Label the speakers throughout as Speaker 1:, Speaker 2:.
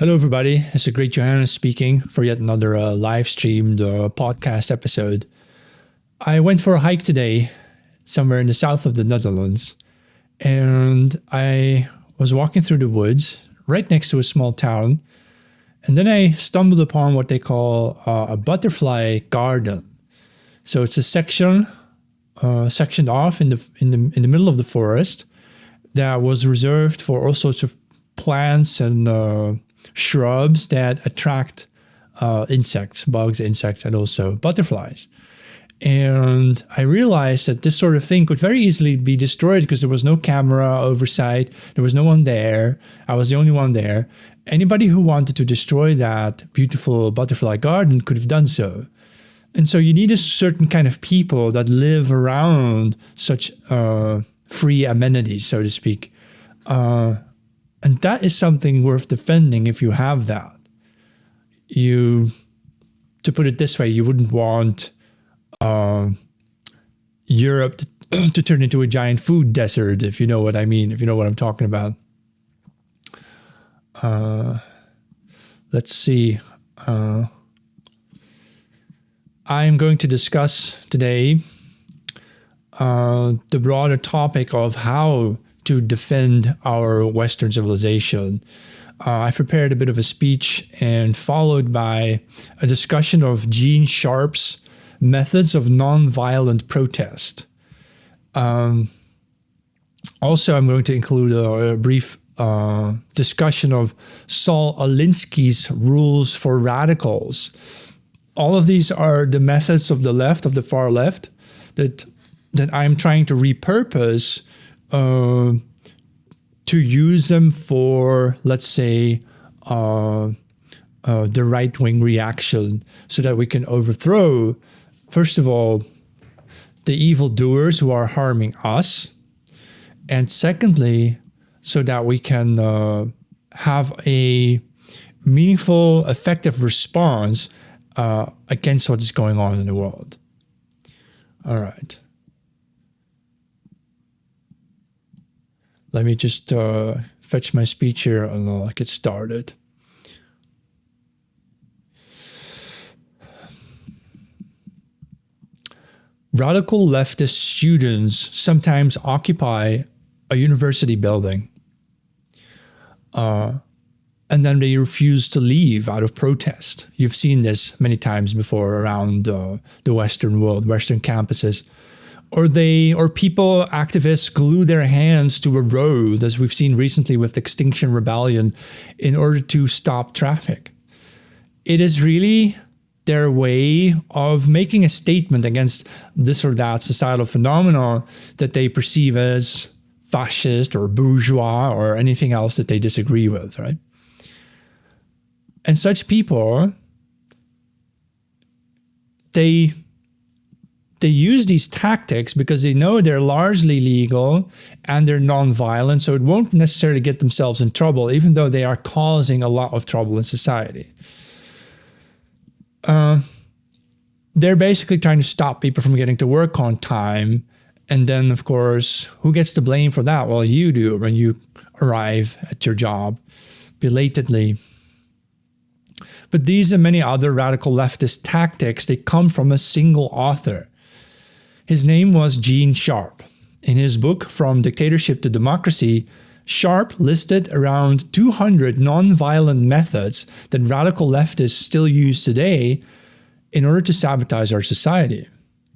Speaker 1: Hello, everybody. It's a great Johannes speaking for yet another live streamed podcast episode. I went for a hike today, somewhere in the south of the Netherlands, and I was walking through the woods right next to a small town, and then I stumbled upon what they call a butterfly garden. So it's a sectioned off in the middle of the forest that was reserved for all sorts of plants and shrubs that attract insects, bugs, insects, and also butterflies. And I realized that this sort of thing could very easily be destroyed because there was no camera oversight. There was no one there. I was the only one there. Anybody who wanted to destroy that beautiful butterfly garden could have done so. And so you need a certain kind of people that live around such free amenities, so to speak. And that is something worth defending if you have that. To put it this way, you wouldn't want Europe to turn into a giant food desert, if you know what I mean, if you know what I'm talking about. Let's see. I'm going to discuss today the broader topic of how to defend our Western civilization. I prepared a bit of a speech and followed by a discussion of Gene Sharp's methods of nonviolent protest. Also, I'm going to include a brief discussion of Saul Alinky's rules for radicals. All of these are the methods of the left, of the far left, that I'm trying to repurpose to use them for, let's say, the right-wing reaction so that we can overthrow, first of all, the evildoers who are harming us, and secondly, so that we can have a meaningful, effective response against what is going on in the world. All right. Let me just fetch my speech here and I'll get started. Radical leftist students sometimes occupy a university building. And then they refuse to leave out of protest. You've seen this many times before around the Western world, Western campuses. Or people, activists, glue their hands to a road, as we've seen recently with Extinction Rebellion, in order to stop traffic. It is really their way of making a statement against this or that societal phenomenon that they perceive as fascist or bourgeois or anything else that they disagree with, right? And such people, they use these tactics because they know they're largely legal and they're non-violent, so it won't necessarily get themselves in trouble, even though they are causing a lot of trouble in society. They're basically trying to stop people from getting to work on time. And then, of course, who gets the blame for that? Well, you do when you arrive at your job belatedly. But these and many other radical leftist tactics, they come from a single author. His name was Gene Sharp. In his book, From Dictatorship to Democracy, Sharp listed around 200 nonviolent methods that radical leftists still use today in order to sabotage our society.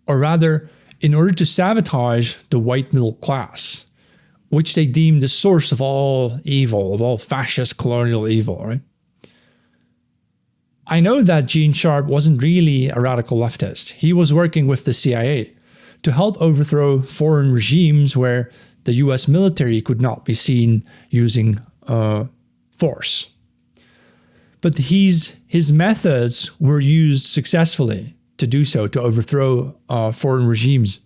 Speaker 1: Or rather, in order to sabotage the white middle class, which they deem the source of all evil, of all fascist colonial evil, right? I know that Gene Sharp wasn't really a radical leftist. He was working with the CIA to help overthrow foreign regimes where the US military could not be seen using force. But his methods were used successfully to do so, to overthrow foreign regimes.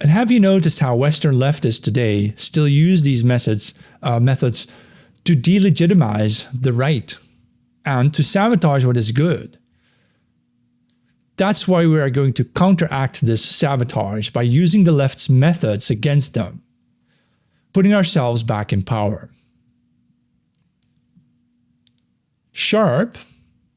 Speaker 1: And have you noticed how Western leftists today still use these methods to delegitimize the right and to sabotage what is good? That's why we are going to counteract this sabotage by using the left's methods against them, putting ourselves back in power. Sharp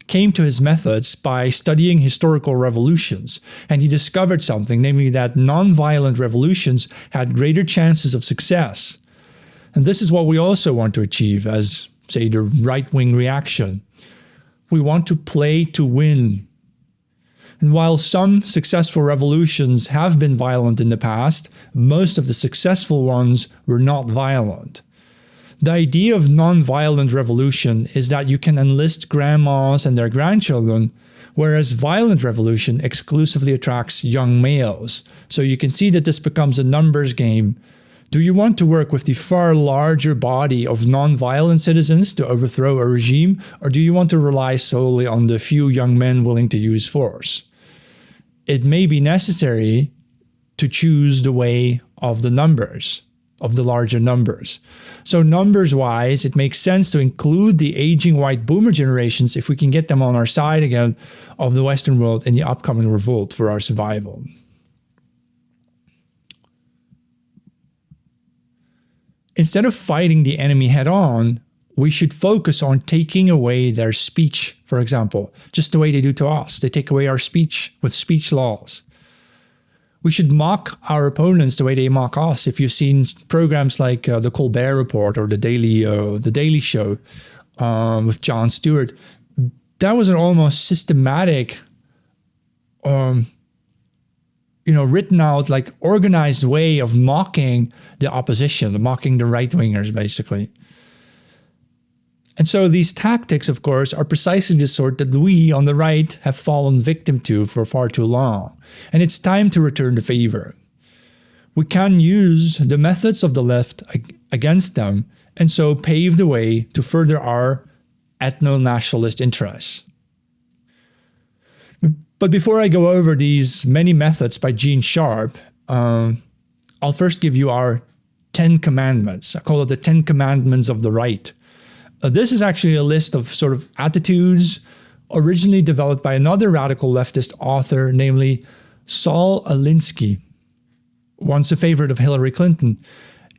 Speaker 1: came to his methods by studying historical revolutions, and he discovered something, namely that nonviolent revolutions had greater chances of success. And this is what we also want to achieve as, say, the right-wing reaction. We want to play to win. And while some successful revolutions have been violent in the past, most of the successful ones were not violent. The idea of non-violent revolution is that you can enlist grandmas and their grandchildren, whereas violent revolution exclusively attracts young males. So you can see that this becomes a numbers game. Do you want to work with the far larger body of non-violent citizens to overthrow a regime, or do you want to rely solely on the few young men willing to use force? It may be necessary to choose the way of the numbers, of the larger numbers. So numbers-wise, it makes sense to include the aging white boomer generations if we can get them on our side again of the Western world in the upcoming revolt for our survival. Instead of fighting the enemy head-on, we should focus on taking away their speech, for example, just the way they do to us. They take away our speech with speech laws. We should mock our opponents the way they mock us. If you've seen programs like the Colbert Report or the Daily Show with Jon Stewart, that was an almost systematic, written out, like organized way of mocking the opposition, mocking the right-wingers, basically. And so these tactics, of course, are precisely the sort that we on the right have fallen victim to for far too long. And it's time to return the favor. We can use the methods of the left against them, and so pave the way to further our ethno-nationalist interests. But before I go over these many methods by Gene Sharp, I'll first give you our 10 commandments. I call it the 10 commandments of the right. This is actually a list of sort of attitudes originally developed by another radical leftist author, namely Saul Alinky, once a favorite of Hillary Clinton.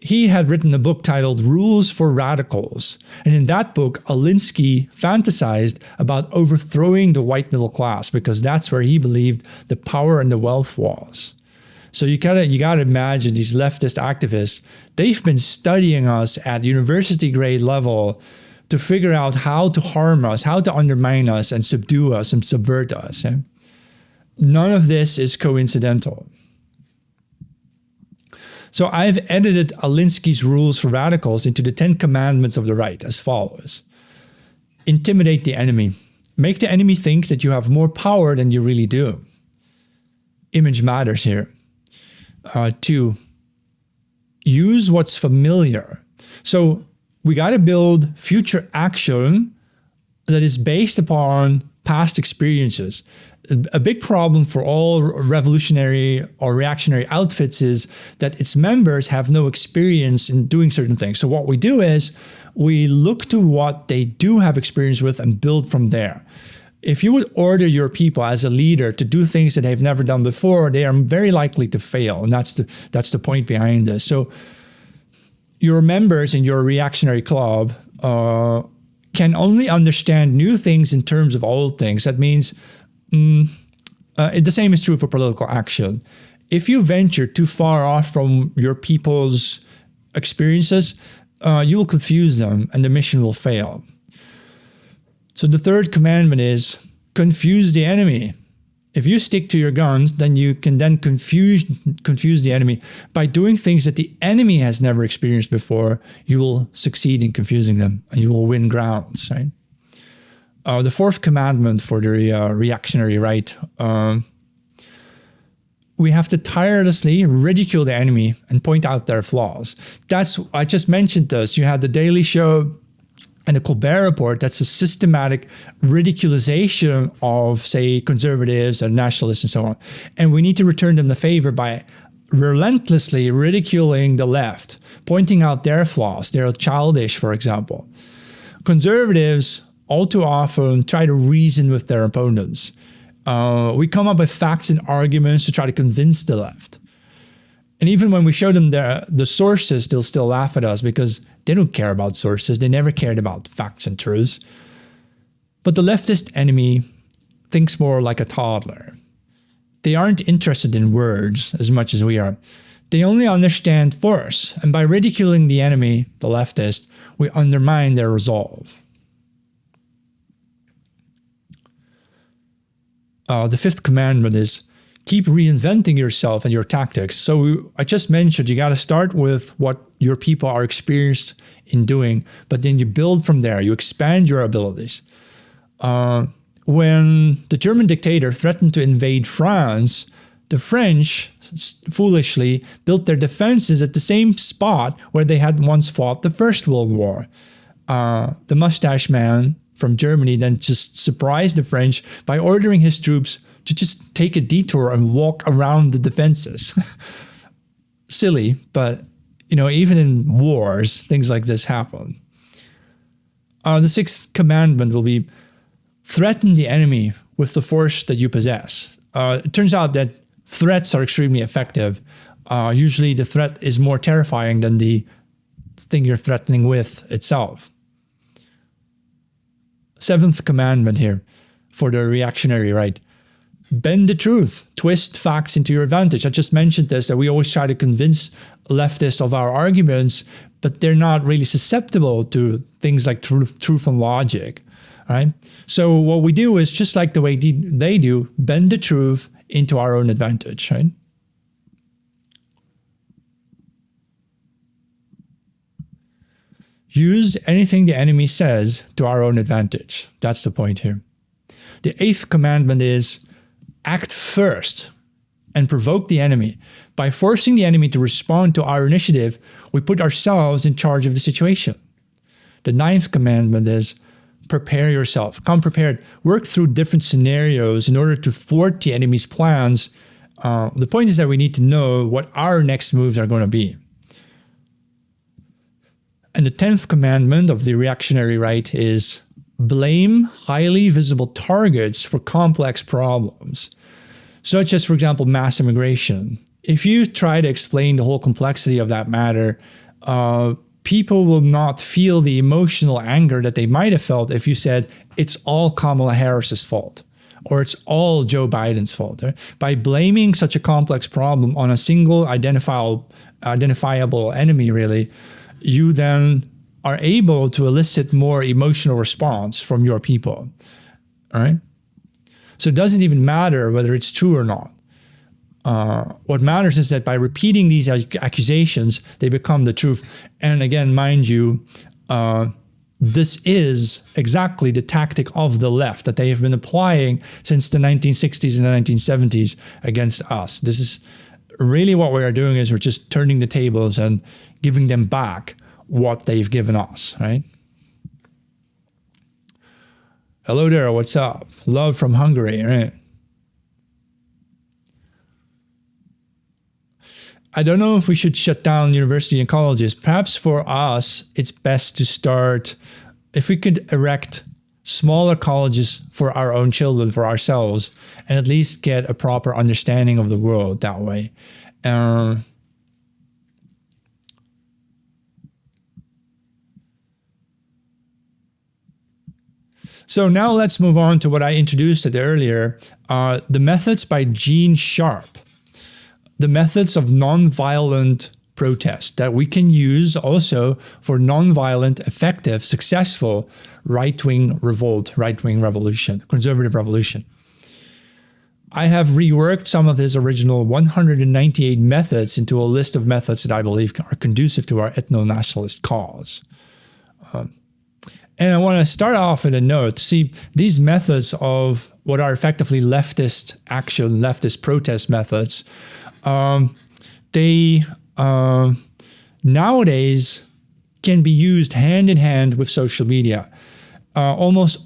Speaker 1: He had written a book titled Rules for Radicals. And in that book, Alinky fantasized about overthrowing the white middle class because that's where he believed the power and the wealth was. So you gotta imagine these leftist activists, they've been studying us at university grade level to figure out how to harm us, how to undermine us and subdue us and subvert us. None of this is coincidental. So I've edited Alinky's Rules for Radicals into the 10 commandments of the right as follows. Intimidate the enemy. Make the enemy think that you have more power than you really do. Image matters here. 2, use what's familiar. So we got to build future action that is based upon past experiences. A big problem for all revolutionary or reactionary outfits is that its members have no experience in doing certain things. So what we do is we look to what they do have experience with and build from there. If you would order your people as a leader to do things that they've never done before, they are very likely to fail. And that's the point behind this. So your members in your reactionary club can only understand new things in terms of old things. That means the same is true for political action. If you venture too far off from your people's experiences, you will confuse them and the mission will fail. So the third commandment is confuse the enemy. If you stick to your guns, then you can then confuse the enemy. By doing things that the enemy has never experienced before, you will succeed in confusing them and you will win grounds, right? The fourth commandment for the reactionary right, we have to tirelessly ridicule the enemy and point out their flaws. I just mentioned this. You had the Daily Show and the Colbert Report. That's a systematic ridiculization of, say, conservatives and nationalists and so on. And we need to return them the favor by relentlessly ridiculing the left, pointing out their flaws. They're childish, for example. Conservatives all too often try to reason with their opponents. We come up with facts and arguments to try to convince the left. And even when we show them the sources, they'll still laugh at us because they don't care about sources. They never cared about facts and truths. But the leftist enemy thinks more like a toddler. They aren't interested in words as much as we are. They only understand force, and by ridiculing the enemy, the leftist, we undermine their resolve. The fifth commandment is keep reinventing yourself and your tactics. So I just mentioned you got to start with what your people are experienced in doing, but then you build from there. You expand your abilities. When the German dictator threatened to invade France, the French foolishly built their defenses at the same spot where they had once fought the First World War. The mustache man from Germany then just surprised the French by ordering his troops to just take a detour and walk around the defenses. Silly, but even in wars, things like this happen. The sixth commandment will be threaten the enemy with the force that you possess. It turns out that threats are extremely effective. Usually the threat is more terrifying than the thing you're threatening with itself. Seventh commandment here for the reactionary right. Bend the truth, twist facts into your advantage. I just mentioned this, that we always try to convince leftists of our arguments, but they're not really susceptible to things like truth and logic, right? So what we do is just like the way they do, bend the truth into our own advantage, right? Use anything the enemy says to our own advantage. That's the point here. The eighth commandment is act first and provoke the enemy. By forcing the enemy to respond to our initiative, we put ourselves in charge of the situation. The ninth commandment is prepare yourself. Come prepared. Work through different scenarios in order to thwart the enemy's plans. The point is that we need to know what our next moves are going to be. And the 10th commandment of the reactionary right is blame highly visible targets for complex problems, such as, for example, mass immigration. If you try to explain the whole complexity of that matter, people will not feel the emotional anger that they might have felt if you said it's all Kamala Harris's fault or it's all Joe Biden's fault. Right? By blaming such a complex problem on a single identifiable enemy, really, you then are able to elicit more emotional response from your people. All right? So it doesn't even matter whether it's true or not. What matters is that by repeating these accusations, they become the truth. And again, mind you, this is exactly the tactic of the left that they have been applying since the 1960s and the 1970s against us. This is really what we are doing, is we're just turning the tables and giving them back what they've given us, right? Hello there, what's up? Love from Hungary, right? I don't know if we should shut down university and colleges. Perhaps for us, it's best to start, if we could erect smaller colleges for our own children, for ourselves, and at least get a proper understanding of the world that way. So now let's move on to what I introduced it earlier, the methods by Gene Sharp. The methods of nonviolent protest that we can use also for nonviolent, effective, successful right-wing revolt, right-wing revolution, conservative revolution. I have reworked some of his original 198 methods into a list of methods that I believe are conducive to our ethno-nationalist cause. And I want to start off with a note. See, these methods of what are effectively leftist action, leftist protest methods, they nowadays can be used hand in hand with social media. Almost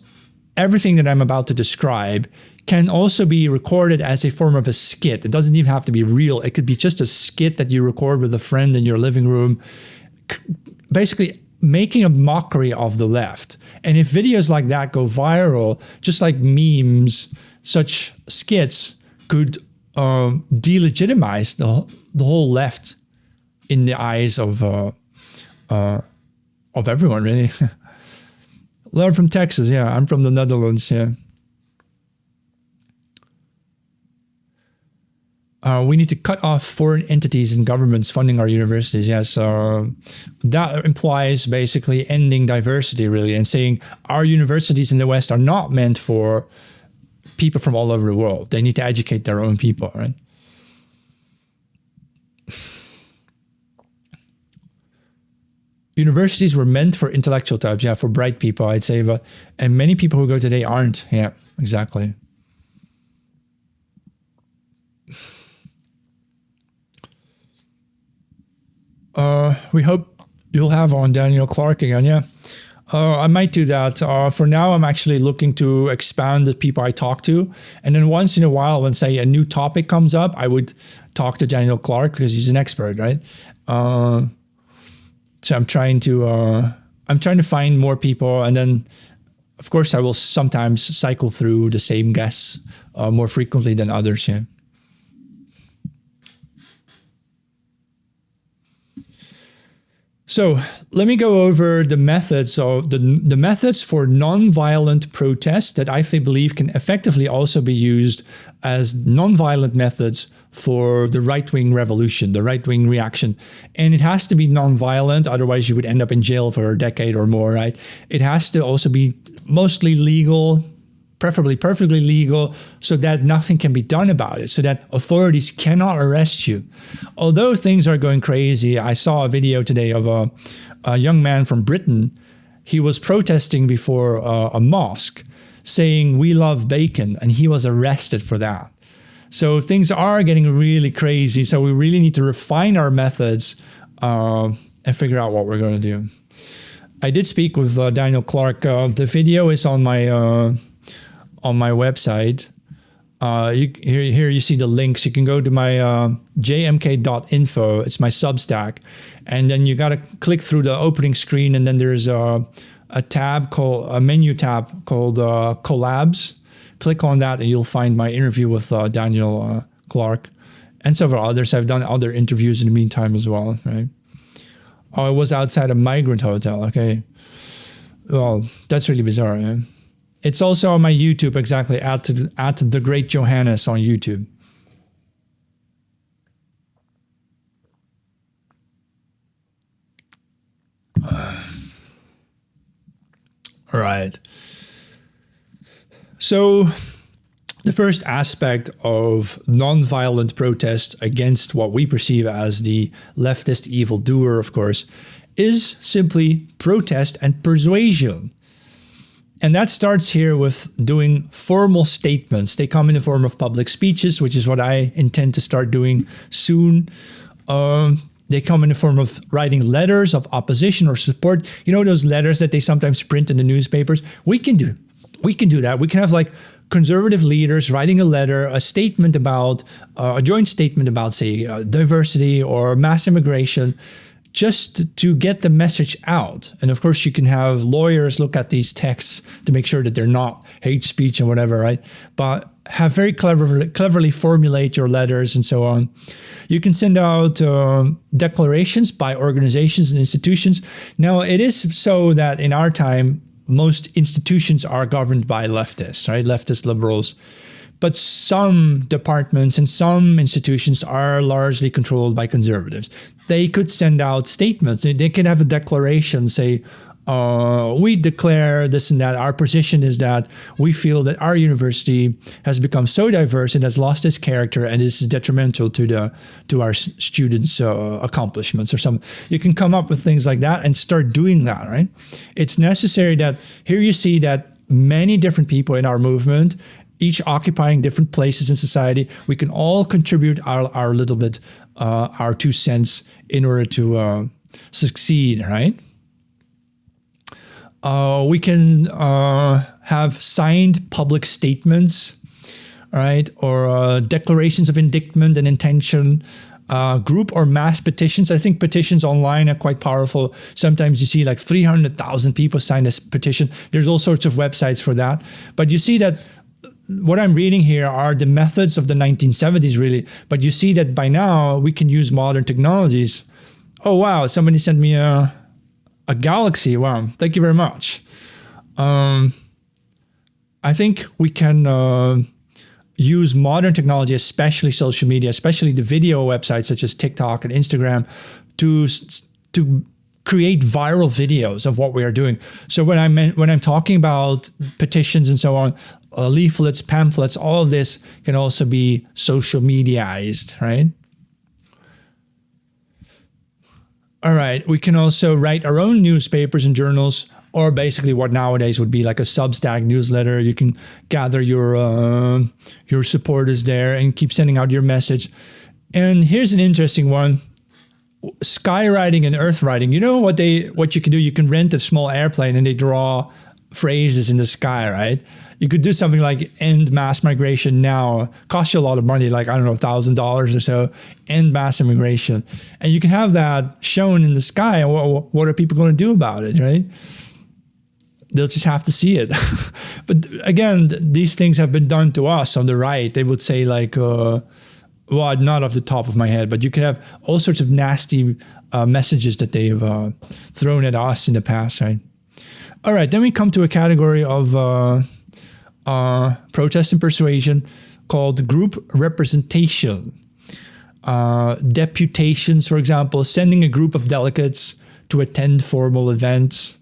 Speaker 1: everything that I'm about to describe can also be recorded as a form of a skit. It doesn't even have to be real. It could be just a skit that you record with a friend in your living room, basically making a mockery of the left. And if videos like that go viral, just like memes, such skits could delegitimize the whole left in the eyes of everyone, really. Learn from Texas. Yeah, I'm from the Netherlands. Yeah. We need to cut off foreign entities and governments funding our universities. Yes, that implies basically ending diversity, really, and saying our universities in the West are not meant for people from all over the world. They need to educate their own people, right? Universities were meant for intellectual types, yeah, for bright people, I'd say, and many people who go today aren't. Yeah, exactly. We hope you'll have on Daniel Clark again. Yeah, I might do that. For now, I'm actually looking to expand the people I talk to. And then once in a while, when say a new topic comes up, I would talk to Daniel Clark because he's an expert, right? So I'm trying to find more people. And then, of course, I will sometimes cycle through the same guests more frequently than others. Yeah. So let me go over the methods. So the methods for nonviolent protest that I believe can effectively also be used as nonviolent methods for the right-wing revolution, the right-wing reaction. And it has to be nonviolent, otherwise you would end up in jail for a decade or more, right? It has to also be mostly legal, preferably perfectly legal, so that nothing can be done about it, so that authorities cannot arrest you. Although things are going crazy, I saw a video today of a young man from Britain. He was protesting before a mosque saying, "We love bacon," and he was arrested for that. So things are getting really crazy, so we really need to refine our methods and figure out what we're going to do. I did speak with Daniel Clark. The video is on my website. Here you see the links. You can go to my jmk.info. It's my Substack. And then you got to click through the opening screen, and then there's a menu tab called Collabs. Click on that and you'll find my interview with Daniel Clark and several others. I've done other interviews in the meantime as well, right? Oh, I was outside a migrant hotel. Okay. Well, that's really bizarre, man. It's also on my YouTube, exactly, at The Great Johannes on YouTube. All right. So the first aspect of nonviolent protest against what we perceive as the leftist evildoer, of course, is simply protest and persuasion. And that starts here with doing formal statements. They come in the form of public speeches, which is what I intend to start doing soon. They come in the form of writing letters of opposition or support. You know those letters that they sometimes print in the newspapers? We can do that. We can have like conservative leaders writing a letter, a statement about, a joint statement about, say, diversity or mass immigration, just to get the message out. And of course, you can have lawyers look at these texts to make sure that they're not hate speech and whatever, right? But have very cleverly formulate your letters and so on. You can send out declarations by organizations and institutions. Now, it is so that in our time, most institutions are governed by leftists, right? Leftist liberals. But some departments and some institutions are largely controlled by conservatives. They could send out statements. They could have a declaration, say, we declare this and that. Our position is that we feel that our university has become so diverse and has lost its character, and this is detrimental to our students' accomplishments or something. You can come up with things like that and start doing that, right? It's necessary that here you see that many different people in our movement, each occupying different places in society, we can all contribute our little bit, our 2 cents in order to succeed, right? We can have signed public statements, right? Or declarations of indictment and intention, group or mass petitions. I think petitions online are quite powerful. Sometimes you see like 300,000 people sign this petition. There's all sorts of websites for that. But you see that what I'm reading here are the methods of the 1970s, really. But you see that by now we can use modern technologies. Oh, wow. Somebody sent me a galaxy. Wow. Thank you very much. I think we can use modern technology, especially social media, especially the video websites such as TikTok and Instagram, to create viral videos of what we are doing. So when I'm talking about petitions and so on, leaflets, pamphlets, all of this can also be social mediaized, right? All right, we can also write our own newspapers and journals, or basically what nowadays would be like a Substack newsletter. You can gather your supporters there and keep sending out your message. And here's an interesting one: skywriting and earth writing. You know what you can do? You can rent a small airplane and they draw phrases in the sky, right? You could do something like end mass migration now. Costs you a lot of money, like, I don't know, $1,000 or so, end mass immigration. And you can have that shown in the sky. And what are people going to do about it, right? They'll just have to see it. But again, these things have been done to us on the right. They would say like, well, not off the top of my head, but you can have all sorts of nasty messages that they've thrown at us in the past, right? All right, then we come to a category of protest and persuasion called group representation. Deputations, for example, sending a group of delegates to attend formal events.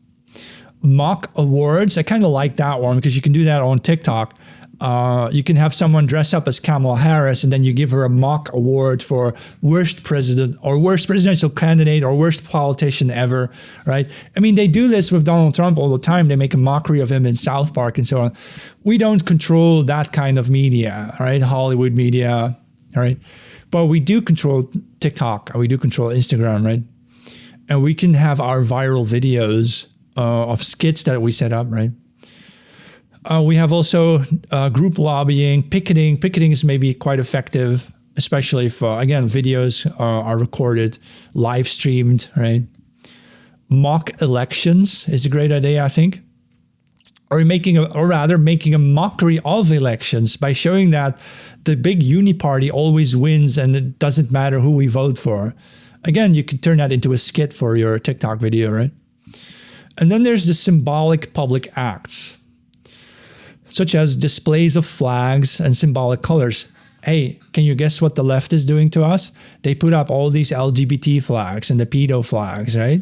Speaker 1: Mock awards, I kind of like that one because you can do that on TikTok. You can have someone dress up as Kamala Harris and then you give her a mock award for worst president or worst presidential candidate or worst politician ever, right? I mean, they do this with Donald Trump all the time. They make a mockery of him in South Park and so on. We don't control that kind of media, right? Hollywood media, right? But we do control TikTok and we do control Instagram, right? And we can have our viral videos of skits that we set up, right? We have also group lobbying, picketing. Picketing is maybe quite effective, especially if, again, videos are recorded, live streamed, right? Mock elections is a great idea, I think. Or making a mockery of elections by showing that the big uni party always wins and it doesn't matter who we vote for. Again, you could turn that into a skit for your TikTok video, right? And then there's the symbolic public acts, such as displays of flags and symbolic colors. Hey, can you guess what the left is doing to us? They put up all these LGBT flags and the pedo flags, right?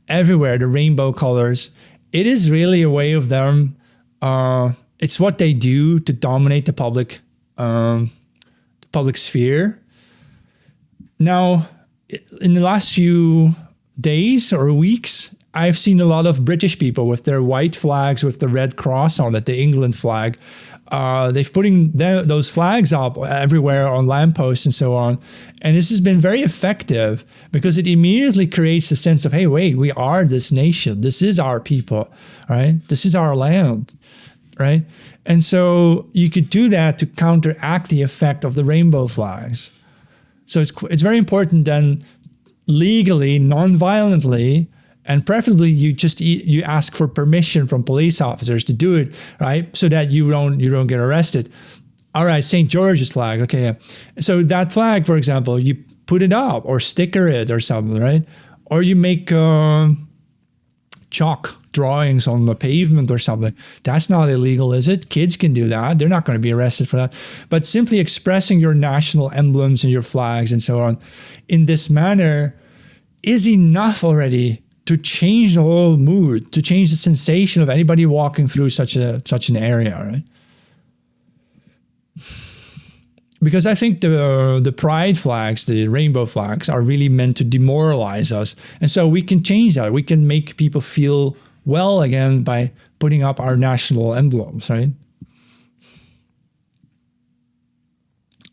Speaker 1: Everywhere, the rainbow colors. It is really a way of them. It's what they do to dominate the public sphere. Now, in the last few days or weeks, I've seen a lot of British people with their white flags with the red cross on it, the England flag. They've putting those flags up everywhere on lampposts and so on. And this has been very effective because it immediately creates a sense of, hey, wait, we are this nation. This is our people, right? This is our land, right? And so you could do that to counteract the effect of the rainbow flags. So it's very important then legally, non-violently, and preferably you ask for permission from police officers to do it, right? So that you don't get arrested. All right, St. George's flag, okay. Yeah. So that flag, for example, you put it up or sticker it or something, right? Or you make chalk drawings on the pavement or something. That's not illegal, is it? Kids can do that. They're not going to be arrested for that. But simply expressing your national emblems and your flags and so on in this manner is enough already to change the whole mood, to change the sensation of anybody walking through such an area, right? Because I think the pride flags, the rainbow flags, are really meant to demoralize us. And so we can change that. We can make people feel well again by putting up our national emblems, right?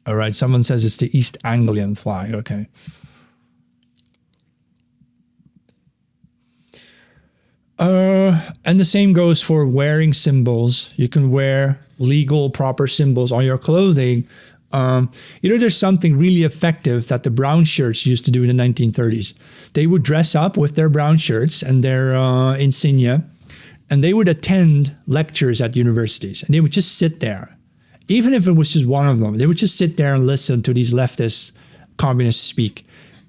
Speaker 1: All right, someone says it's the East Anglian flag, okay. And the same goes for wearing symbols. You can wear legal, proper symbols on your clothing. There's something really effective that the brown shirts used to do in the 1930s. They would dress up with their brown shirts and their insignia, and they would attend lectures at universities. And they would just sit there. Even if it was just one of them, they would just sit there and listen to these leftist communists speak.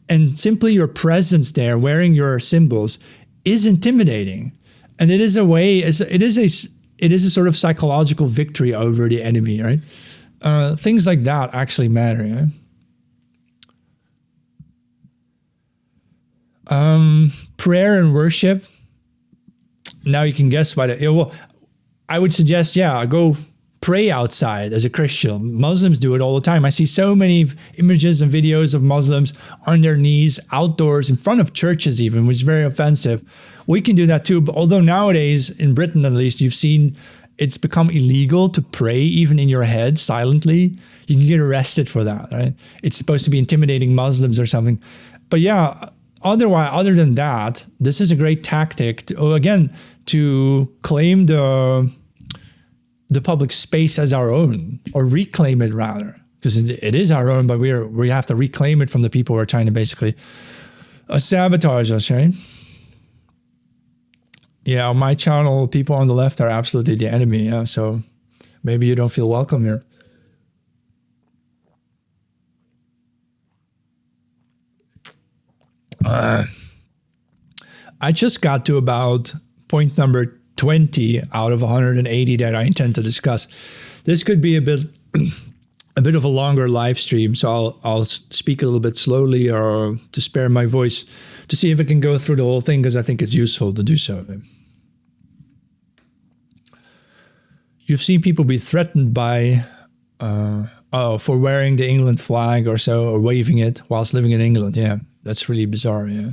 Speaker 1: And simply your presence there, wearing your symbols, is intimidating. And it is a way, it is a sort of psychological victory over the enemy, right? Things like that actually matter. Prayer and worship. Now you can guess why. Well, I would suggest, go pray outside as a Christian. Muslims do it all the time. I see so many images and videos of Muslims on their knees outdoors in front of churches even, which is very offensive. We can do that too. But although nowadays, in Britain at least, you've seen it's become illegal to pray even in your head silently. You can get arrested for that, right? It's supposed to be intimidating Muslims or something. But other than that, this is a great tactic to claim the public space as our own, or reclaim it rather, because it is our own, but we have to reclaim it from the people who are trying to basically sabotage us, right? Yeah, on my channel, people on the left are absolutely the enemy. Yeah, so maybe you don't feel welcome here. I just got to about point number 20 out of 180 that I intend to discuss. This could be a bit of a longer live stream, so I'll speak a little bit slowly or to spare my voice to see if I can go through the whole thing, because I think it's useful to do so. You've seen people be threatened by for wearing the England flag or so, or waving it whilst living in England. Yeah, that's really bizarre. Yeah.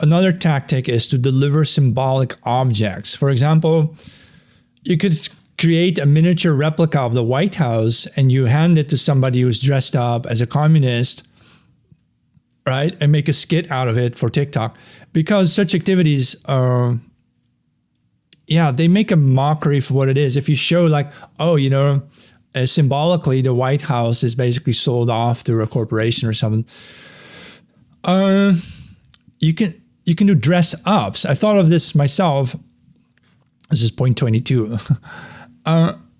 Speaker 1: Another tactic is to deliver symbolic objects. For example, you could create a miniature replica of the White House and you hand it to somebody who's dressed up as a communist, right? And make a skit out of it for TikTok. Because such activities, they make a mockery for what it is. If you show symbolically the White House is basically sold off to a corporation or something. You can do dress ups. I thought of this myself. This is point 22.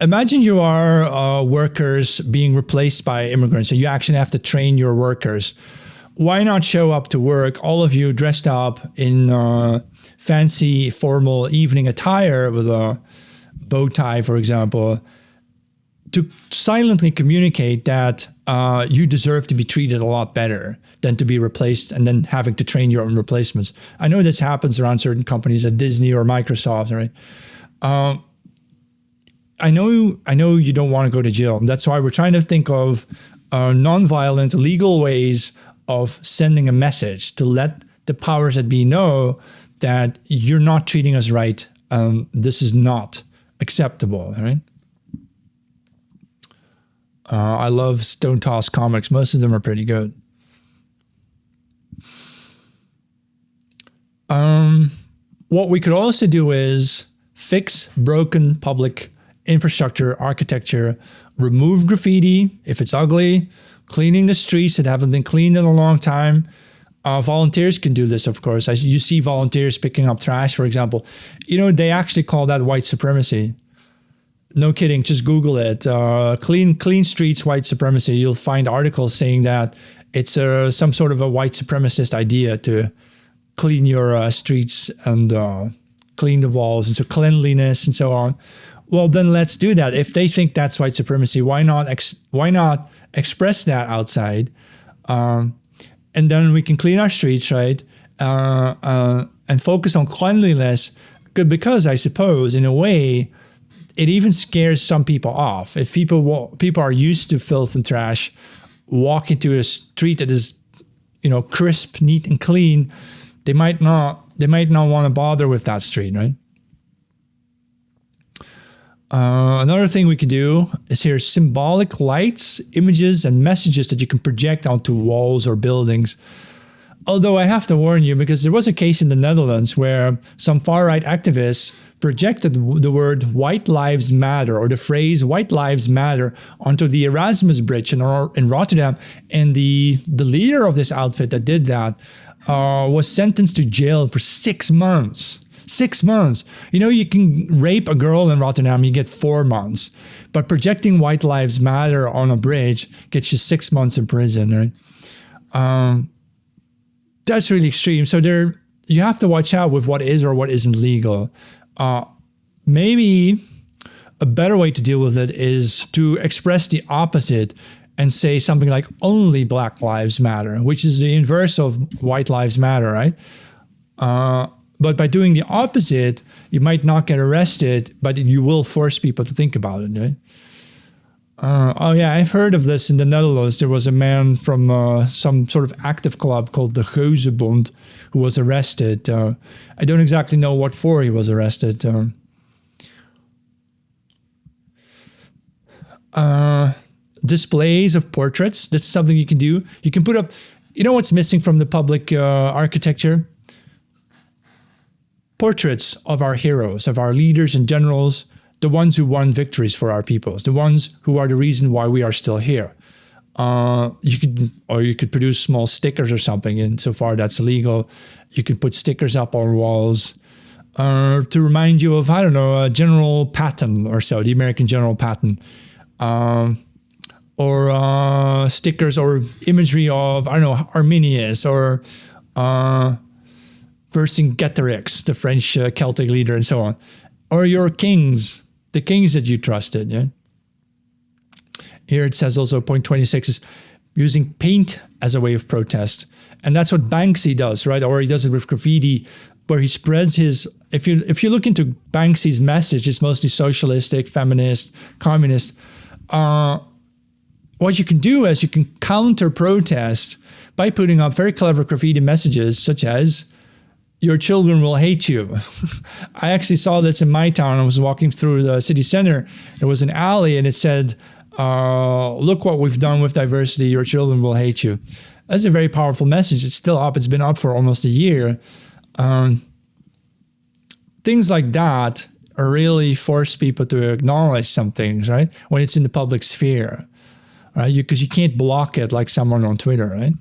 Speaker 1: Imagine you are workers being replaced by immigrants, and you actually have to train your workers. Why not show up to work, all of you dressed up in fancy, formal evening attire with a bow tie, for example, to silently communicate that you deserve to be treated a lot better than to be replaced and then having to train your own replacements. I know this happens around certain companies at Disney or Microsoft, right? I know you don't want to go to jail. That's why we're trying to think of nonviolent, legal ways of sending a message to let the powers that be know that you're not treating us right. This is not acceptable, right? I love Stone Toss comics. Most of them are pretty good. What we could also do is fix broken public infrastructure, architecture, remove graffiti if it's ugly, cleaning the streets that haven't been cleaned in a long time. Volunteers can do this, of course. You see volunteers picking up trash, for example. They actually call that white supremacy. No kidding, just Google it. Clean streets, white supremacy. You'll find articles saying that it's some sort of a white supremacist idea to clean your streets and clean the walls, and so cleanliness and so on. Well, then let's do that. If they think that's white supremacy, why not express that outside? And then we can clean our streets, right? And focus on cleanliness. Good, because I suppose in a way, it even scares some people off. If people are used to filth and trash, walk into a street that is, crisp, neat, and clean, they might not want to bother with that street, right? Another thing we can do is here symbolic lights, images, and messages that you can project onto walls or buildings. Although I have to warn you, because there was a case in the Netherlands where some far-right activists projected the word White Lives Matter, or the phrase White Lives Matter, onto the Erasmus Bridge in Rotterdam. And the leader of this outfit that did that was sentenced to jail for 6 months. 6 months. You know, you can rape a girl in Rotterdam, you get 4 months. But projecting White Lives Matter on a bridge gets you 6 months in prison, right? That's really extreme. So you have to watch out with what is or what isn't legal. Maybe a better way to deal with it is to express the opposite and say something like only Black Lives Matter, which is the inverse of White Lives Matter, right? But by doing the opposite, you might not get arrested, but you will force people to think about it, right? Oh yeah, I've heard of this in the Netherlands. There was a man from some sort of active club called the Geuzenbond who was arrested. I don't exactly know what for he was arrested. Displays of portraits. This is something you can do. You can put up, you know what's missing from the public architecture? Portraits of our heroes, of our leaders and generals, the ones who won victories for our peoples, the ones who are the reason why we are still here. You could produce small stickers or something, and so far that's illegal. You can put stickers up on walls to remind you of, I don't know, General Patton or so, the American General Patton. Or stickers or imagery of, I don't know, Arminius or Vercingetorix, the French Celtic leader, and so on. Or your kings, the kings that you trusted. Yeah? Here it says also, point 26 is using paint as a way of protest. And that's what Banksy does, right? Or he does it with graffiti, where he spreads his, if you look into Banksy's message, it's mostly socialistic, feminist, communist. What you can do is you can counter protest by putting up very clever graffiti messages such as, your children will hate you. I actually saw this in my town. I was walking through the city center. There was an alley and it said, look what we've done with diversity. Your children will hate you. That's a very powerful message. It's still up. It's been up for almost a year. Things like that really force people to acknowledge some things, right? When it's in the public sphere, right? Because you can't block it like someone on Twitter, right?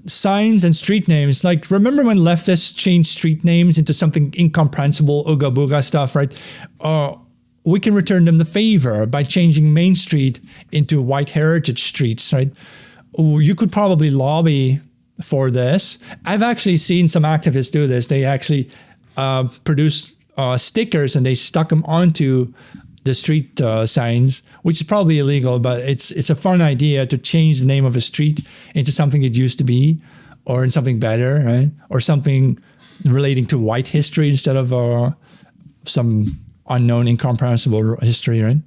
Speaker 1: Signs and street names. Like, remember when leftists changed street names into something incomprehensible, ooga booga stuff, right? We can return them the favor by changing Main Street into white heritage streets, right? You could probably lobby for this. I've actually seen some activists do this. They actually produced stickers and they stuck them onto the street signs, which is probably illegal, but it's a fun idea to change the name of a street into something it used to be, or in something better, right? Or something relating to white history instead of some unknown, incomprehensible history, right?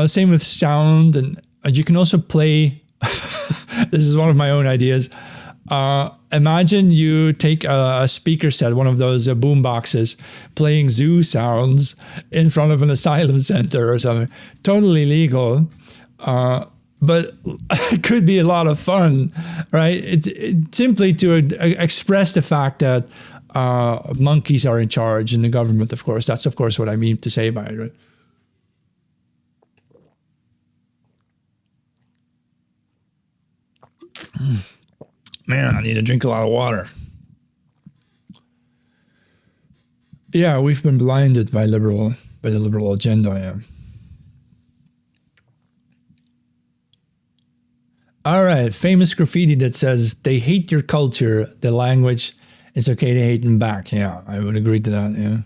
Speaker 1: Same with sound, and you can also play. This is one of my own ideas. Imagine you take a speaker set, one of those boom boxes, playing zoo sounds in front of an asylum center or something. Totally legal, but it could be a lot of fun, right? It simply to express the fact that monkeys are in charge in the government, of course. That's, of course, what I mean to say by it, right? Man, I need to drink a lot of water. Yeah, we've been blinded by the liberal agenda. Yeah. All right, famous graffiti that says they hate your culture, the language. It's okay to hate them back. Yeah, I would agree to that. Yeah.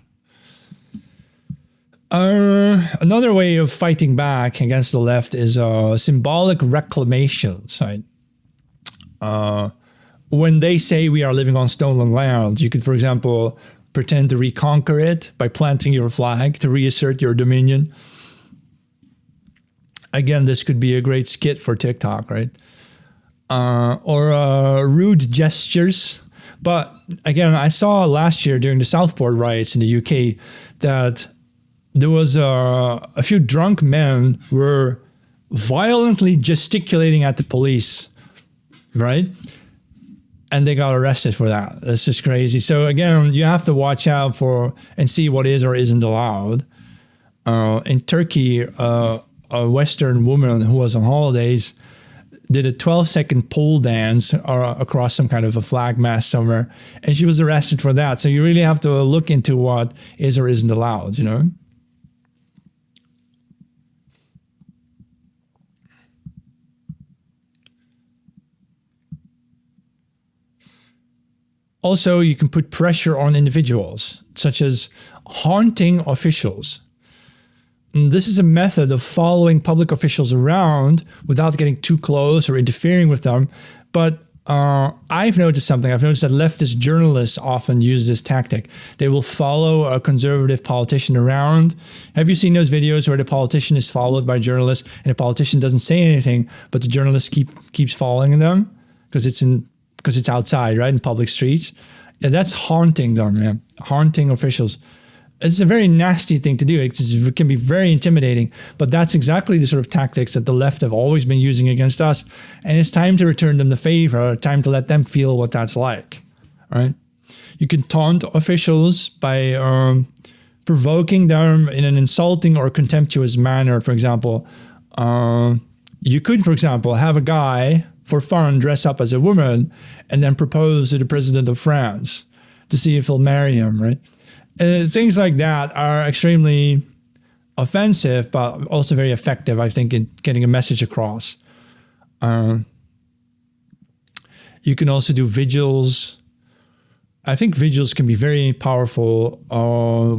Speaker 1: Another way of fighting back against the left is symbolic reclamations. Right. When they say we are living on stolen land, you could, for example, pretend to reconquer it by planting your flag to reassert your dominion. Again, this could be a great skit for TikTok, right? Or rude gestures. But again, I saw last year during the Southport riots in the UK that there was a few drunk men were violently gesticulating at the police, right? And they got arrested for that. That's just crazy. So again, you have to watch out for and see what is or isn't allowed. In Turkey, a Western woman who was on holidays did a 12-second pole dance across some kind of a flag mast somewhere, and she was arrested for that. So you really have to look into what is or isn't allowed, you know? Also, you can put pressure on individuals, such as haunting officials. And this is a method of following public officials around without getting too close or interfering with them. But I've noticed something. I've noticed that leftist journalists often use this tactic. They will follow a conservative politician around. Have you seen those videos where the politician is followed by journalists and the politician doesn't say anything, but the journalist keeps following them because it's outside, right, in public streets? Yeah, that's haunting them, man. Haunting officials. It's a very nasty thing to do. It can be very intimidating, but that's exactly the sort of tactics that the left have always been using against us. And it's time to return them the favor, time to let them feel what that's like, right? You can taunt officials by provoking them in an insulting or contemptuous manner. For example, you could, for example, have a guy for fun dress up as a woman and then propose to the president of France to see if he'll marry him, right? And things like that are extremely offensive, but also very effective, I think, in getting a message across. You can also do vigils. I think vigils can be very powerful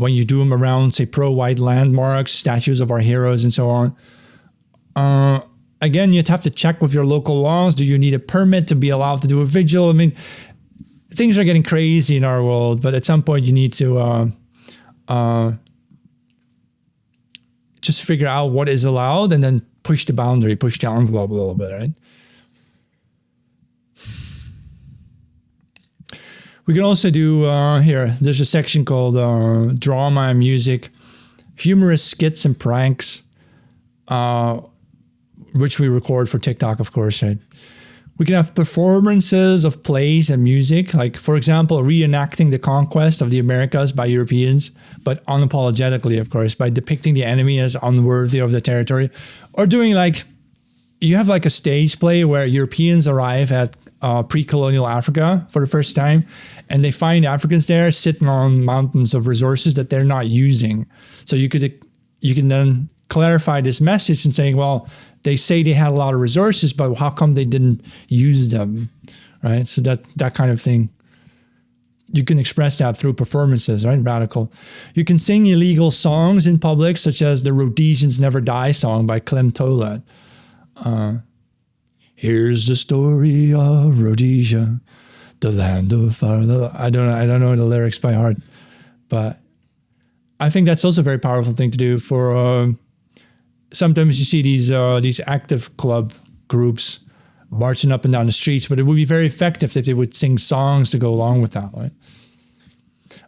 Speaker 1: when you do them around, say, pro-white landmarks, statues of our heroes, and so on. Again, you'd have to check with your local laws. Do you need a permit to be allowed to do a vigil? I mean, things are getting crazy in our world, but at some point you need to just figure out what is allowed and then push the boundary, push the envelope a little bit, right? We can also do, there's a section called drama and music, humorous skits and pranks, which we record for TikTok, of course, right? We can have performances of plays and music, like, for example, reenacting the conquest of the Americas by Europeans, but unapologetically, of course, by depicting the enemy as unworthy of the territory. Or doing you have a stage play where Europeans arrive at pre-colonial Africa for the first time, and they find Africans there sitting on mountains of resources that they're not using. So you can then clarify this message and saying, well, they say they had a lot of resources, but how come they didn't use them, right? So that kind of thing. You can express that through performances, right? Radical. You can sing illegal songs in public, such as the Rhodesians Never Die song by Clem Tolet. Here's the story of Rhodesia, the land of our... I don't know the lyrics by heart, but I think that's also a very powerful thing to do for... Sometimes you see these active club groups marching up and down the streets, but it would be very effective if they would sing songs to go along with that, right?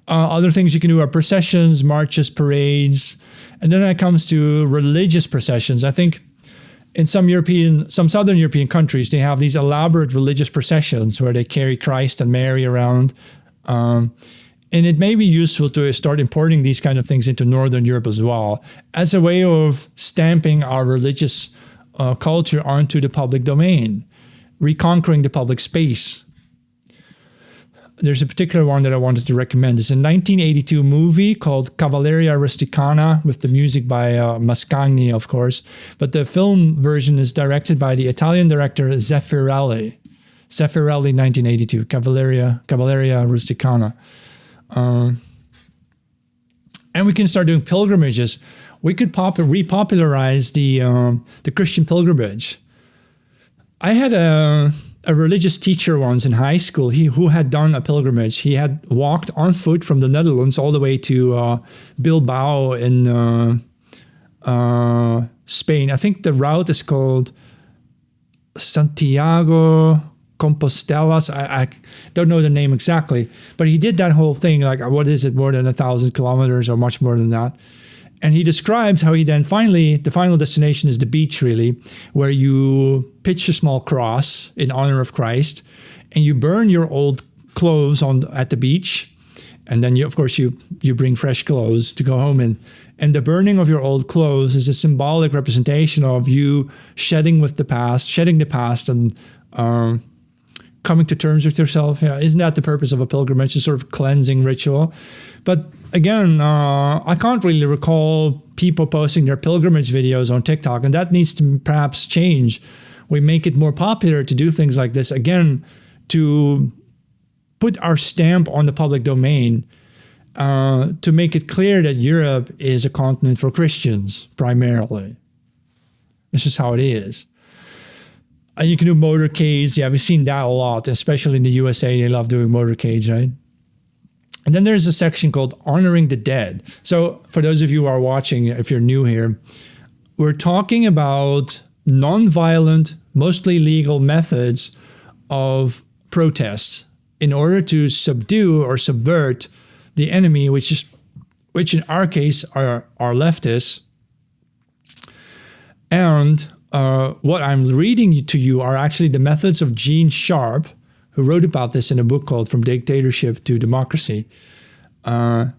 Speaker 1: Other things you can do are processions, marches, parades. And then when it comes to religious processions, I think in some Southern European countries, they have these elaborate religious processions where they carry Christ and Mary around. And it may be useful to start importing these kind of things into Northern Europe as well, as a way of stamping our religious culture onto the public domain, reconquering the public space. There's a particular one that I wanted to recommend. It's a 1982 movie called Cavalleria Rusticana with the music by Mascagni, of course. But the film version is directed by the Italian director Zeffirelli. Zeffirelli, 1982, Cavalleria Rusticana. And we can start doing pilgrimages. We could repopularize the Christian pilgrimage. I had a religious teacher once in high school who had done a pilgrimage. He had walked on foot from the Netherlands all the way to Bilbao in Spain. I think the route is called Santiago Compostela. I don't know the name exactly, but he did that whole thing, what is it, more than 1,000 kilometers or much more than that. And he describes how he then the final destination is the beach, really, where you pitch a small cross in honor of Christ and you burn your old clothes at the beach. And then of course you bring fresh clothes to go home in. And the burning of your old clothes is a symbolic representation of you shedding the past and coming to terms with yourself. Yeah, isn't that the purpose of a pilgrimage? A sort of cleansing ritual. But again, I can't really recall people posting their pilgrimage videos on TikTok, and that needs to perhaps change. We make it more popular to do things like this, again, to put our stamp on the public domain, to make it clear that Europe is a continent for Christians, primarily. This is how it is. And you can do motorcades. Yeah, we've seen that a lot, especially in the USA. They love doing motorcades, right? And then there's a section called Honoring the Dead. So for those of you who are watching, if you're new here, we're talking about non-violent, mostly legal methods of protests in order to subdue or subvert the enemy, which in our case are leftists. And what I'm reading to you are actually the methods of Gene Sharp, who wrote about this in a book called From Dictatorship to Democracy. And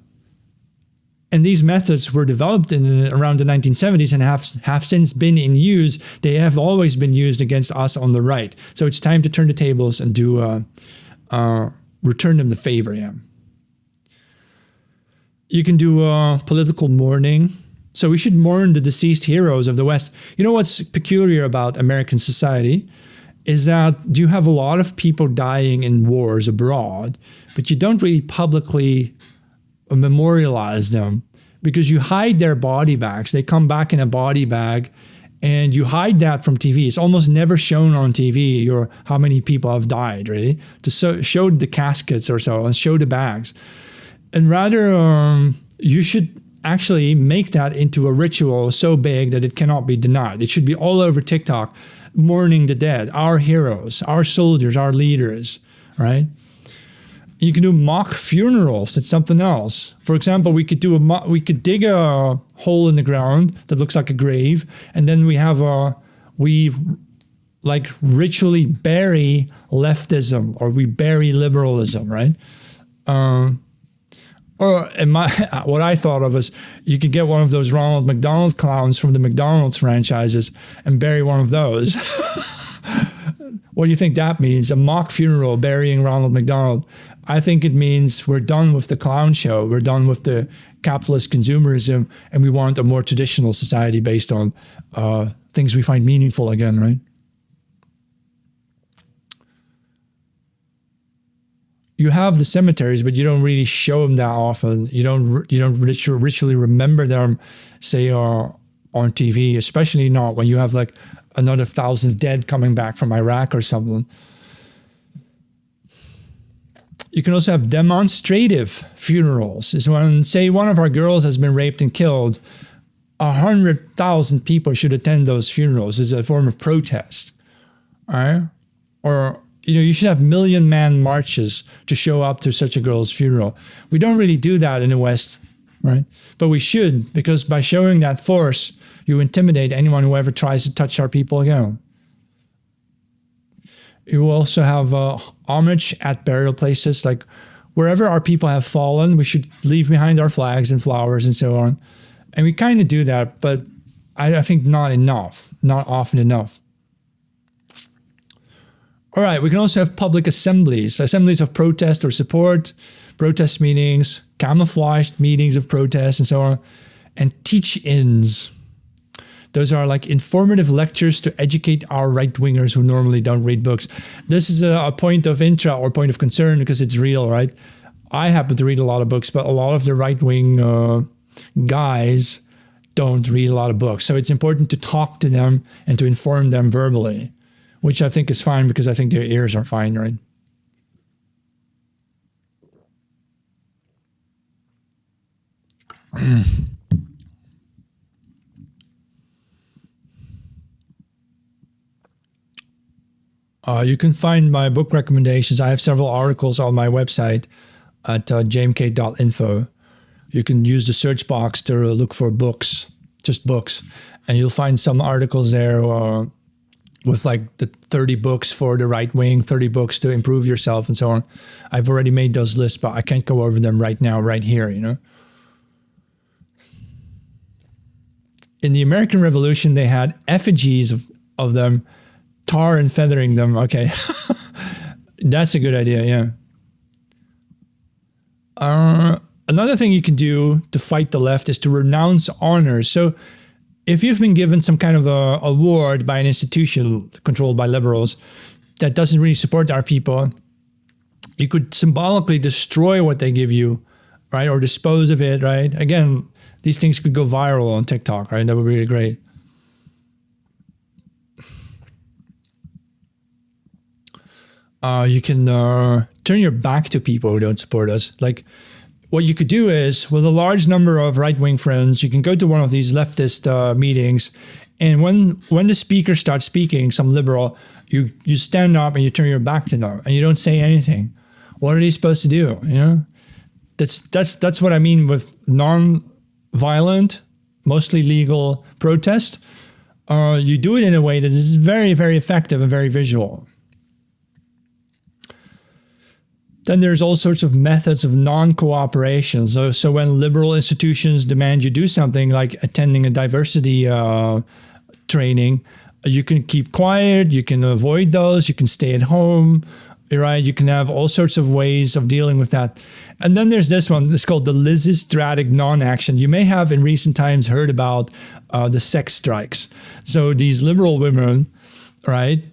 Speaker 1: these methods were developed around the 1970s and have since been in use. They have always been used against us on the right. So it's time to turn the tables and return them the favor. Yeah. You can do political mourning. So we should mourn the deceased heroes of the West. You know what's peculiar about American society is that you have a lot of people dying in wars abroad, but you don't really publicly memorialize them because you hide their body bags. They come back in a body bag and you hide that from TV. It's almost never shown on TV or how many people have died, really, to show the caskets or so and show the bags. And rather, you should actually make that into a ritual so big that it cannot be denied. It should be all over TikTok, mourning the dead, our heroes, our soldiers, our leaders, right? You can do mock funerals. That's something else. For example, we could dig a hole in the ground that looks like a grave, and then we ritually bury leftism, or we bury liberalism, right? Or what I thought of is you could get one of those Ronald McDonald clowns from the McDonald's franchises and bury one of those. What do you think that means? A mock funeral burying Ronald McDonald. I think it means we're done with the clown show. We're done with the capitalist consumerism, and we want a more traditional society based on things we find meaningful again, right? You have the cemeteries, but you don't really show them that often. You don't ritually remember them, say, on TV, especially not when you have like another 1,000 dead coming back from Iraq or something. You can also have demonstrative funerals. Is when, say, one of our girls has been raped and killed, 100,000 people should attend those funerals as a form of protest, all right? Or you should have million-man marches to show up to such a girl's funeral. We don't really do that in the West, right? But we should, because by showing that force, you intimidate anyone who ever tries to touch our people again. You will also have homage at burial places, like wherever our people have fallen, we should leave behind our flags and flowers and so on. And we kind of do that, but I think not often enough. All right, we can also have public assemblies of protest or support, protest meetings, camouflaged meetings of protest and so on, and teach-ins. Those are like informative lectures to educate our right-wingers who normally don't read books. This is a point of point of concern because it's real, right? I happen to read a lot of books, but a lot of the right-wing guys don't read a lot of books. So it's important to talk to them and to inform them verbally, which I think is fine because I think their ears are fine, right? You can find my book recommendations. I have several articles on my website at jmk.info. You can use the search box to look for books, just books, and you'll find some articles there with like the 30 books for the right wing, 30 books to improve yourself and so on. I've already made those lists, but I can't go over them right now, right here, you know. In the American Revolution, they had effigies of them, tar and feathering them. Okay. That's a good idea, yeah. Another thing you can do to fight the left is to renounce honors. So if you've been given some kind of a award by an institution controlled by liberals that doesn't really support our people, you could symbolically destroy what they give you, right? Or dispose of it, right? Again, these things could go viral on TikTok, right? That would be really great. You can turn your back to people who don't support us. Like, what you could do is, with a large number of right-wing friends, you can go to one of these leftist meetings, and when the speaker starts speaking, some liberal, you stand up and you turn your back to them, and you don't say anything. What are they supposed to do? You know, that's what I mean with non-violent, mostly legal protest. You do it in a way that is very, very effective and very visual. Then there's all sorts of methods of non-cooperation. So when liberal institutions demand you do something like attending a diversity training, you can keep quiet, you can avoid those, you can stay at home, right? You can have all sorts of ways of dealing with that. And then there's this one, it's called the Lysistratic non-action. You may have in recent times heard about the sex strikes. So these liberal women, right?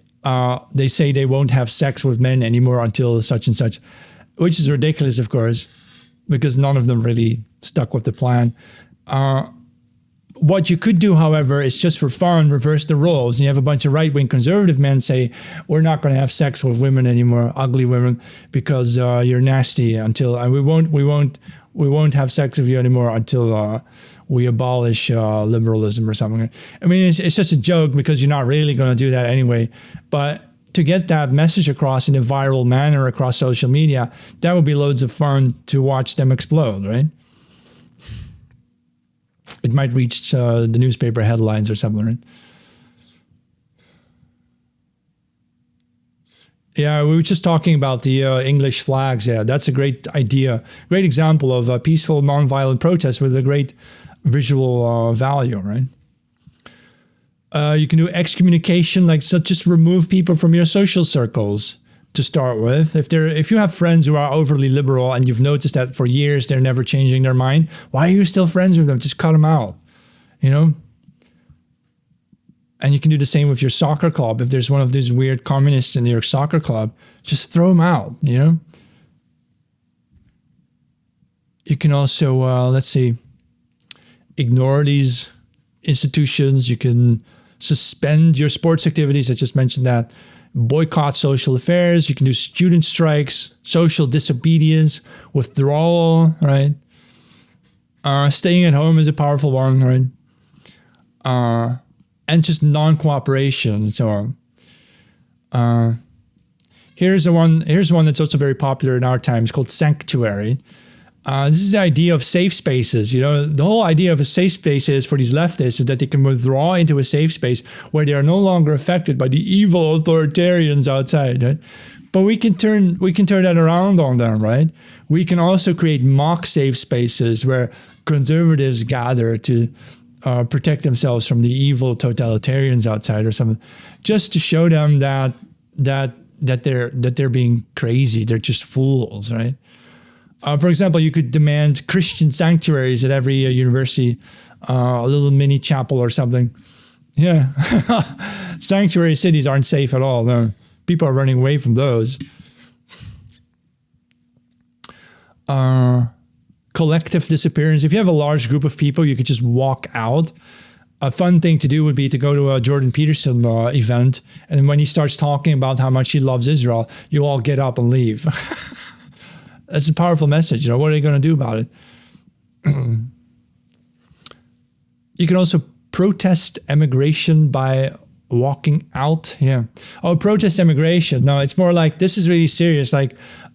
Speaker 1: They say they won't have sex with men anymore until such and such, which is ridiculous, of course, because none of them really stuck with the plan. What you could do, however, is just for fun, reverse the roles. And you have a bunch of right-wing conservative men say, we're not going to have sex with women anymore, ugly women, because you're nasty until, and we won't have sex with you anymore until we abolish liberalism or something. I mean, it's just a joke because you're not really going to do that anyway. But to get that message across in a viral manner across social media, that would be loads of fun to watch them explode, right? It might reach the newspaper headlines or something, right? Yeah, we were just talking about the English flags. Yeah, that's a great idea. Great example of a peaceful, nonviolent protest with a great visual value, right? You can do excommunication, like so just remove people from your social circles to start with. If you have friends who are overly liberal and you've noticed that for years they're never changing their mind, why are you still friends with them? Just cut them out, you know? And you can do the same with your soccer club. If there's one of these weird communists in your soccer club, just throw them out, you know? You can also, let's see, ignore these institutions. You can suspend your sports activities. I just mentioned that. Boycott social affairs. You can do student strikes, social disobedience, withdrawal, right? Staying at home is a powerful one, right? And just non-cooperation and so on. Here's one that's also very popular in our times called sanctuary. This is the idea of safe spaces. You know, the whole idea of a safe space is for these leftists is that they can withdraw into a safe space where they are no longer affected by the evil authoritarians outside. Right? But we can turn that around on them, right? We can also create mock safe spaces where conservatives gather to protect themselves from the evil totalitarians outside or something, just to show them that they're being crazy. They're just fools, right? For example, you could demand Christian sanctuaries at every university, a little mini chapel or something. Yeah. Sanctuary cities aren't safe at all. No. People are running away from those. Collective disappearance. If you have a large group of people, you could just walk out. A fun thing to do would be to go to a Jordan Peterson event, and when he starts talking about how much he loves Israel, you all get up and leave. That's a powerful message. You know, what are you going to do about it? You can also protest emigration by walking out. Yeah. Oh, protest emigration. No, it's more like, this is really serious. Like,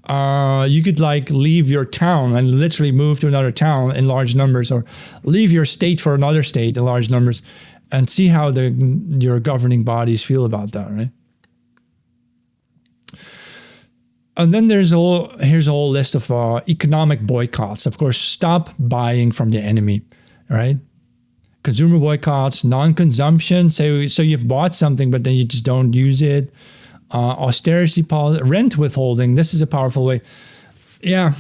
Speaker 1: you could like leave your town and literally move to another town in large numbers, or leave your state for another state in large numbers. and see how your governing bodies feel about that, right? And then here's a whole list of economic boycotts. Of course, stop buying from the enemy, right? Consumer boycotts, non-consumption. So you've bought something, but then you just don't use it. Austerity policy, rent withholding. This is a powerful way. Yeah.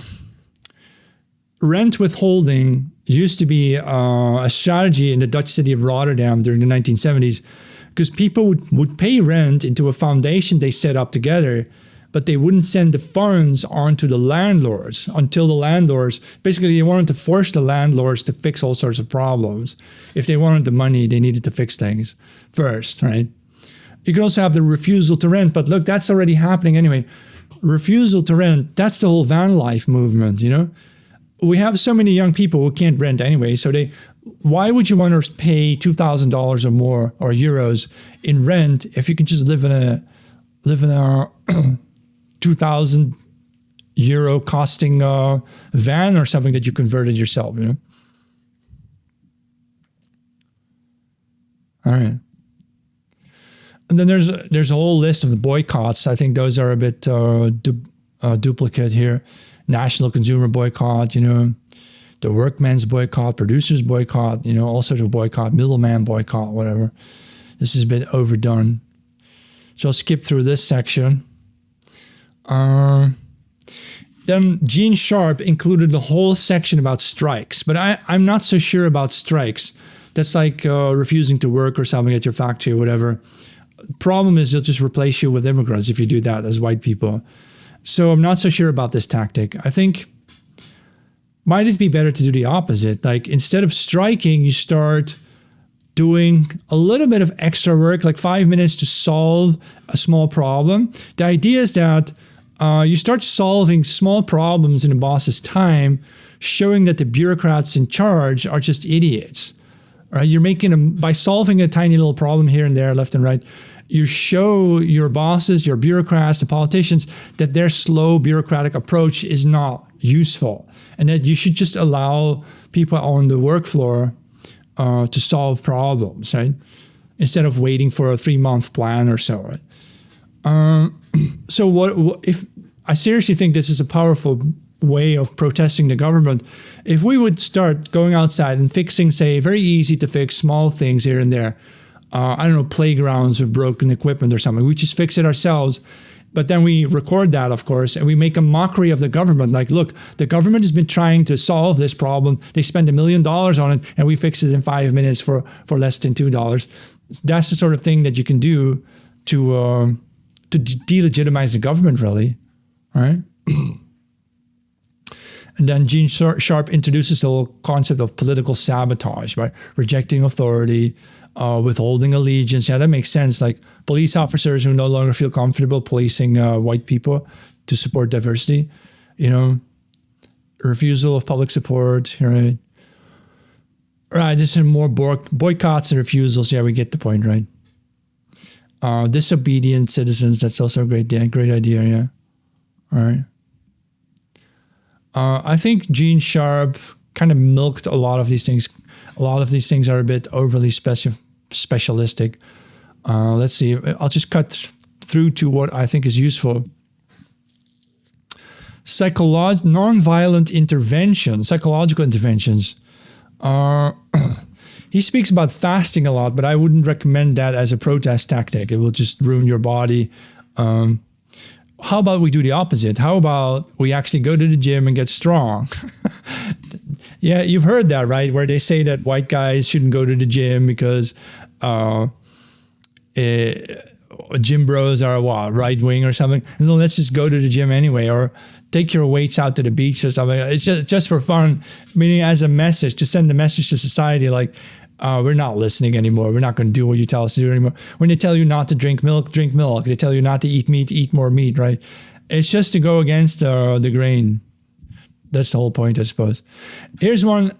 Speaker 1: Rent withholding used to be a strategy in the Dutch city of Rotterdam during the 1970s, because people would pay rent into a foundation they set up together, but they wouldn't send the funds onto the landlords until the landlords, basically they wanted to force the landlords to fix all sorts of problems. If they wanted the money, they needed to fix things first, right? You can also have the refusal to rent, but look, that's already happening anyway. Refusal to rent, that's the whole van life movement, you know? We have so many young people who can't rent anyway, so why would you want to pay $2,000 or more or euros in rent if you can just live in a 2,000 euro costing van or something that you converted yourself, you know? All right. And then there's a whole list of the boycotts. I think those are a bit duplicate here. National consumer boycott, you know, the workmen's boycott, producers boycott, you know, all sorts of boycott, middleman boycott, whatever. This is a bit overdone. So I'll skip through this section. Then Gene Sharp included the whole section about strikes, but I'm not so sure about strikes. That's like refusing to work or something at your factory or whatever. Problem is they'll just replace you with immigrants if you do that as white people. So I'm not so sure about this tactic. I think, might it be better to do the opposite? Like instead of striking, you start doing a little bit of extra work, like 5 minutes to solve a small problem. The idea is that you start solving small problems in the boss's time, showing that the bureaucrats in charge are just idiots. Right? You're making them, by solving a tiny little problem here and there, left and right, you show your bosses, your bureaucrats, the politicians, that their slow bureaucratic approach is not useful, and that you should just allow people on the work floor to solve problems, right? Instead of waiting for a 3-month plan or so. Right? So what if I seriously think this is a powerful way of protesting the government? If we would start going outside and fixing, say, very easy to fix small things here and there, I don't know, playgrounds with broken equipment or something, we just fix it ourselves. But then we record that, of course, and we make a mockery of the government. Like, look, the government has been trying to solve this problem. They spend $1 million on it, and we fix it in 5 minutes for less than $2. That's the sort of thing that you can do to delegitimize the government, really, right? And then Gene Sharp introduces the whole concept of political sabotage, right? Rejecting authority, withholding allegiance. Yeah, that makes sense. Like police officers who no longer feel comfortable policing white people to support diversity, you know, refusal of public support, right? Right, just some more boycotts and refusals. Yeah, we get the point, right? Disobedient citizens. That's also a great idea. Yeah. All right. I think Gene Sharp kind of milked a lot of these things. A lot of these things are a bit overly specialistic. Let's see. I'll just cut through to what I think is useful. Nonviolent intervention, psychological interventions. He speaks about fasting a lot, but I wouldn't recommend that as a protest tactic. It will just ruin your body. How about we do the opposite? How about we actually go to the gym and get strong? Yeah, you've heard that, right? Where they say that white guys shouldn't go to the gym because gym bros are what, right wing or something. No, let's just go to the gym anyway, or take your weights out to the beach or something. It's just for fun, meaning as a message, to send the message to society like, we're not listening anymore. We're not going to do what you tell us to do anymore. When they tell you not to drink milk, drink milk. They tell you not to eat meat, eat more meat, right? It's just to go against the grain. That's the whole point, I suppose. Here's one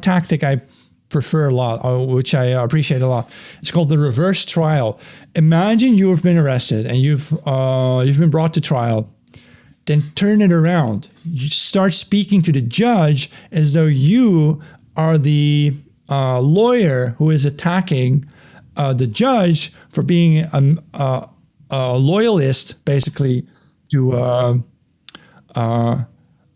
Speaker 1: tactic I prefer a lot, which I appreciate a lot. It's called the reverse trial. Imagine you have been arrested and you've been brought to trial. Then turn it around. You start speaking to the judge as though you are the lawyer who is attacking the judge for being a loyalist, basically, to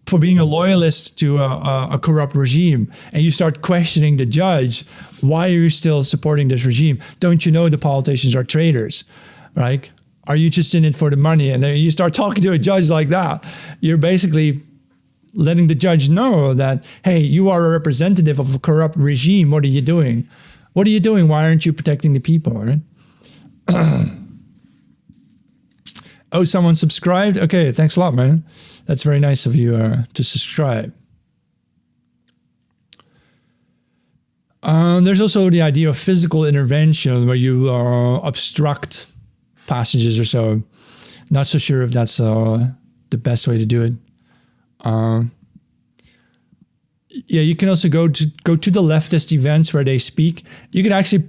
Speaker 1: for being a loyalist to a corrupt regime, and you start questioning the judge, why are you still supporting this regime? Don't you know the politicians are traitors, right? Are you just in it for the money? And then you start talking to a judge like that. You're basically letting the judge know that, hey, you are a representative of a corrupt regime. What are you doing? What are you doing? Why aren't you protecting the people, right? Oh, someone subscribed? Okay, thanks a lot, man. That's very nice of you to subscribe. There's also the idea of physical intervention where you obstruct passages or so. Not so sure if that's the best way to do it. Yeah, you can also go to the leftist events where they speak. You can actually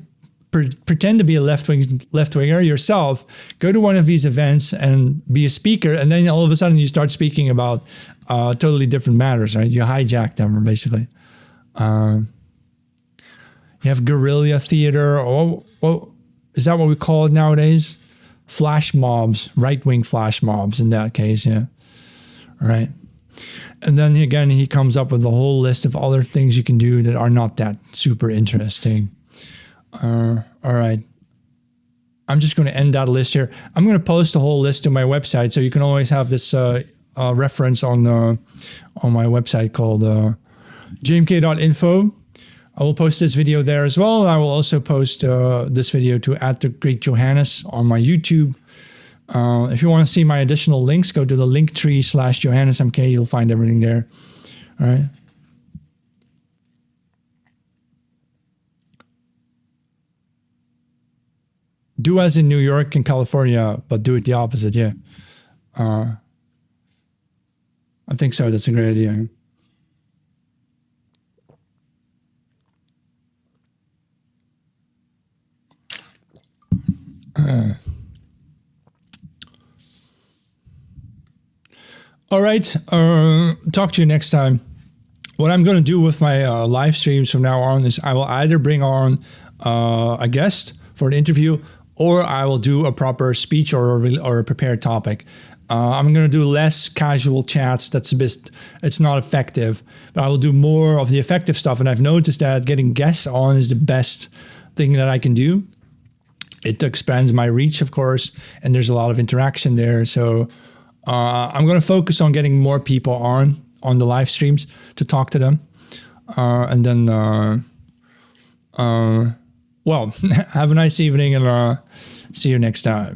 Speaker 1: pretend to be a left-winger yourself, go to one of these events and be a speaker, and then all of a sudden you start speaking about totally different matters, right? You hijack them, basically. You have guerrilla theater, or is that what we call it nowadays? Flash mobs, right-wing flash mobs in that case, yeah. Right. And then again, he comes up with a whole list of other things you can do that are not that super interesting. All right. I'm just going to end that list here. I'm going to post the whole list to my website, so you can always have this reference on my website called jmk.info. I will post this video there as well. I will also post this video to @thegreatjohannes on my YouTube. If you want to see my additional links, go to the linktree/JohannesMK. You'll find everything there. All right. Do as in New York and California, but do it the opposite. Yeah. I think so. That's a great idea. All right. Talk to you next time. What I'm going to do with my live streams from now on is I will either bring on a guest for an interview, or I will do a proper speech or a prepared topic. I'm going to do less casual chats. It's not effective, but I will do more of the effective stuff. And I've noticed that getting guests on is the best thing that I can do. It expands my reach, of course, and there's a lot of interaction there. So I'm going to focus on getting more people on the live streams to talk to them. And then, well, have a nice evening, and see you next time.